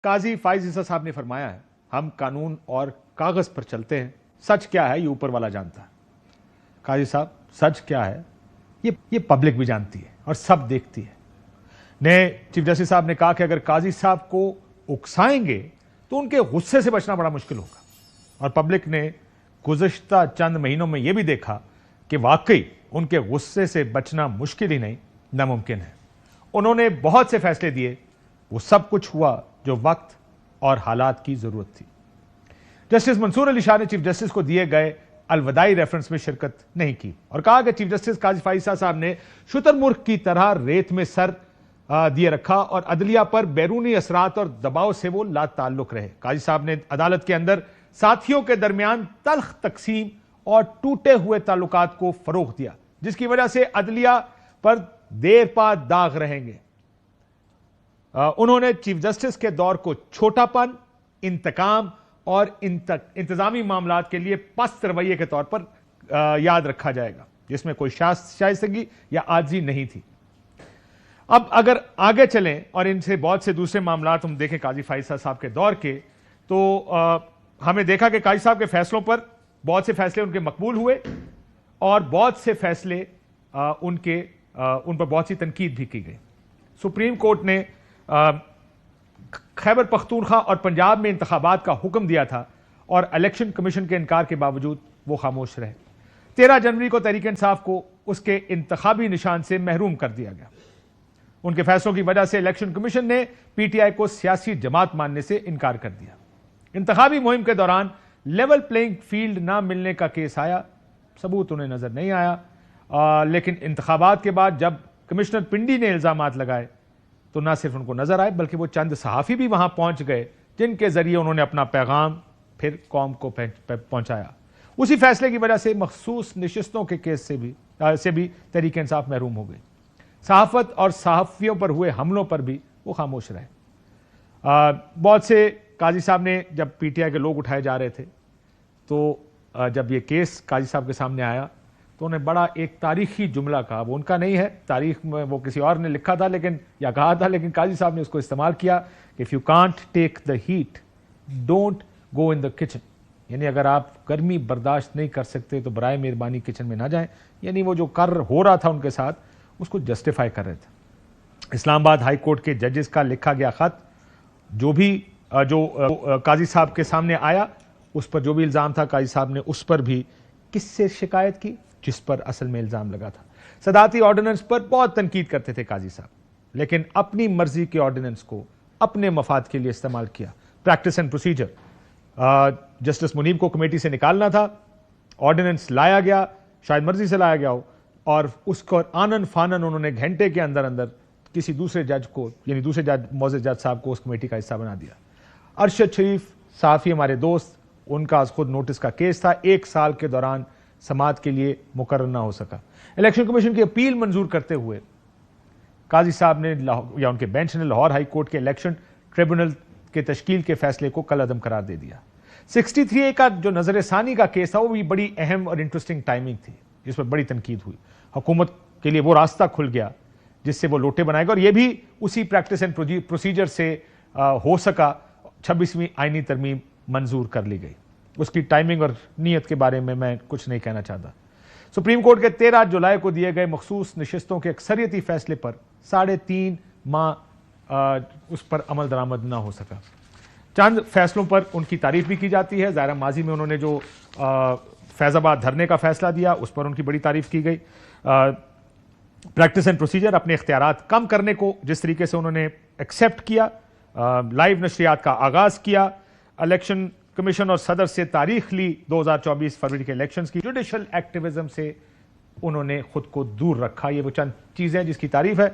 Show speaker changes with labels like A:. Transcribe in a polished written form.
A: قاضی فائز عیسیٰ صاحب نے فرمایا ہے ہم قانون اور کاغذ پر چلتے ہیں، سچ کیا ہے یہ اوپر والا جانتا ہے۔ قاضی صاحب سچ کیا ہے یہ پبلک بھی جانتی ہے اور سب دیکھتی ہے۔ نئے چیف جسٹس صاحب نے کہا کہ اگر قاضی صاحب کو اکسائیں گے تو ان کے غصے سے بچنا بڑا مشکل ہوگا، اور پبلک نے گزشتہ چند مہینوں میں یہ بھی دیکھا کہ واقعی ان کے غصے سے بچنا مشکل ہی نہیں ناممکن ہے۔ انہوں نے بہت سے فیصلے دیے، وہ سب کچھ ہوا جو وقت اور حالات کی ضرورت تھی۔ جسٹس منصور علی شاہ نے چیف جسٹس کو دیے گئے الوداعی ریفرنس میں شرکت نہیں کی اور کہا کہ چیف جسٹس قاضی فائز عیسیٰ صاحب نے شتر مرغ کی طرح ریت میں سر دیے رکھا اور عدلیہ پر بیرونی اثرات اور دباؤ سے وہ لا تعلق رہے۔ قاضی صاحب نے عدالت کے اندر ساتھیوں کے درمیان تلخ تقسیم اور ٹوٹے ہوئے تعلقات کو فروغ دیا، جس کی وجہ سے عدلیہ پر دیر پا داغ رہیں گے۔ انہوں نے چیف جسٹس کے دور کو چھوٹا پن، انتقام اور انتظامی معاملات کے لیے پست رویے کے طور پر یاد رکھا جائے گا، جس میں کوئی شائستگی یا عاجزی نہیں تھی۔ اب اگر آگے چلیں اور ان سے بہت سے دوسرے معاملات ہم دیکھیں قاضی فائز عیسیٰ صاحب کے دور کے، تو ہمیں دیکھا کہ قاضی صاحب کے فیصلوں پر بہت سے فیصلے ان کے مقبول ہوئے اور بہت سے فیصلے ان پر بہت سی تنقید بھی کی گئی۔ سپریم کورٹ نے خیبر پختونخوا اور پنجاب میں انتخابات کا حکم دیا تھا اور الیکشن کمیشن کے انکار کے باوجود وہ خاموش رہے۔ 13 جنوری کو تحریک انصاف کو اس کے انتخابی نشان سے محروم کر دیا گیا۔ ان کے فیصلوں کی وجہ سے الیکشن کمیشن نے پی ٹی آئی کو سیاسی جماعت ماننے سے انکار کر دیا۔ انتخابی مہم کے دوران لیول پلینگ فیلڈ نہ ملنے کا کیس آیا، ثبوت انہیں نظر نہیں آیا، لیکن انتخابات کے بعد جب کمشنر پنڈی نے الزامات لگائے تو نہ صرف ان کو نظر آئے بلکہ وہ چند صحافی بھی وہاں پہنچ گئے جن کے ذریعے انہوں نے اپنا پیغام پھر قوم کو پہنچایا۔ اسی فیصلے کی وجہ سے مخصوص نشستوں کے کیس سے بھی تحریک انصاف محروم ہو گئی۔ صحافت اور صحافیوں پر ہوئے حملوں پر بھی وہ خاموش رہے۔ بہت سے قاضی صاحب نے جب پی ٹی آئی کے لوگ اٹھائے جا رہے تھے تو جب یہ کیس قاضی صاحب کے سامنے آیا تو انہیں بڑا ایک تاریخی جملہ کہا، وہ ان کا نہیں ہے، تاریخ میں وہ کسی اور نے لکھا تھا یا کہا تھا، لیکن قاضی صاحب نے اس کو استعمال کیا کہ if you can't take the heat, don't go in the kitchen، یعنی اگر آپ گرمی برداشت نہیں کر سکتے تو برائے مہربانی کچن میں نہ جائیں، یعنی وہ جو ہو رہا تھا ان کے ساتھ اس کو جسٹیفائی کر رہے تھے۔ اسلام آباد ہائی کورٹ کے ججز کا لکھا گیا خط جو قاضی صاحب کے سامنے آیا، اس پر جو بھی الزام تھا قاضی صاحب نے اس پر بھی کس سے شکایت کی؟ جس پر اصل میں الزام لگا تھا۔ صدارتی آرڈیننس پر بہت تنقید کرتے تھے قاضی صاحب، لیکن اپنی مرضی کے آرڈیننس کو اپنے مفاد کے لیے استعمال کیا۔ پریکٹس اینڈ پروسیجر، جسٹس منیب کو کمیٹی سے نکالنا تھا، آرڈیننس لایا گیا، شاید مرضی سے لایا گیا ہو، اور اس کو آنن فانن انہوں نے گھنٹے کے اندر کسی دوسرے جج کو، یعنی دوسرے جج معزز جج صاحب کو اس کمیٹی کا حصہ بنا دیا۔ ارشد شریف صحافی ہمارے دوست، ان کا خود نوٹس کا کیس تھا، 1 سال کے دوران سماعت کے لیے مقرر نہ ہو سکا۔ الیکشن کمیشن کی اپیل منظور کرتے ہوئے قاضی صاحب نے یا ان کے بینچ نے لاہور ہائی کورٹ کے الیکشن ٹریبونل کے تشکیل کے فیصلے کو کل عدم قرار دے دیا۔ 63A کا جو نظر ثانی کا کیس تھا وہ بھی بڑی اہم اور انٹرسٹنگ ٹائمنگ تھی، جس پر بڑی تنقید ہوئی۔ حکومت کے لیے وہ راستہ کھل گیا جس سے وہ لوٹے بنائے گا، اور یہ بھی اسی پریکٹس اینڈ پروسیجر سے ہو سکا۔ 26ویں آئینی ترمیم منظور کر لی گئی۔ اس کی ٹائمنگ اور نیت کے بارے میں کچھ نہیں کہنا چاہتا۔ سپریم کورٹ کے 13 جولائی کو دیے گئے مخصوص نشستوں کے اکثریتی فیصلے پر 3.5 ماہ اس پر عمل درآمد نہ ہو سکا۔ چند فیصلوں پر ان کی تعریف بھی کی جاتی ہے۔ ظاہرہ ماضی میں انہوں نے جو فیض آباد دھرنے کا فیصلہ دیا اس پر ان کی بڑی تعریف کی گئی۔ پریکٹس اینڈ پروسیجر، اپنے اختیارات کم کرنے کو جس طریقے سے انہوں نے ایکسیپٹ کیا، لائیو نشریات کا آغاز کیا، الیکشن کمیشن اور صدر سے تاریخ لی 2024 فروری کے الیکشنز کی، جوڈیشل ایکٹیوزم سے انہوں نے خود کو دور رکھا۔ یہ وہ چند چیزیں جس کی تعریف ہے۔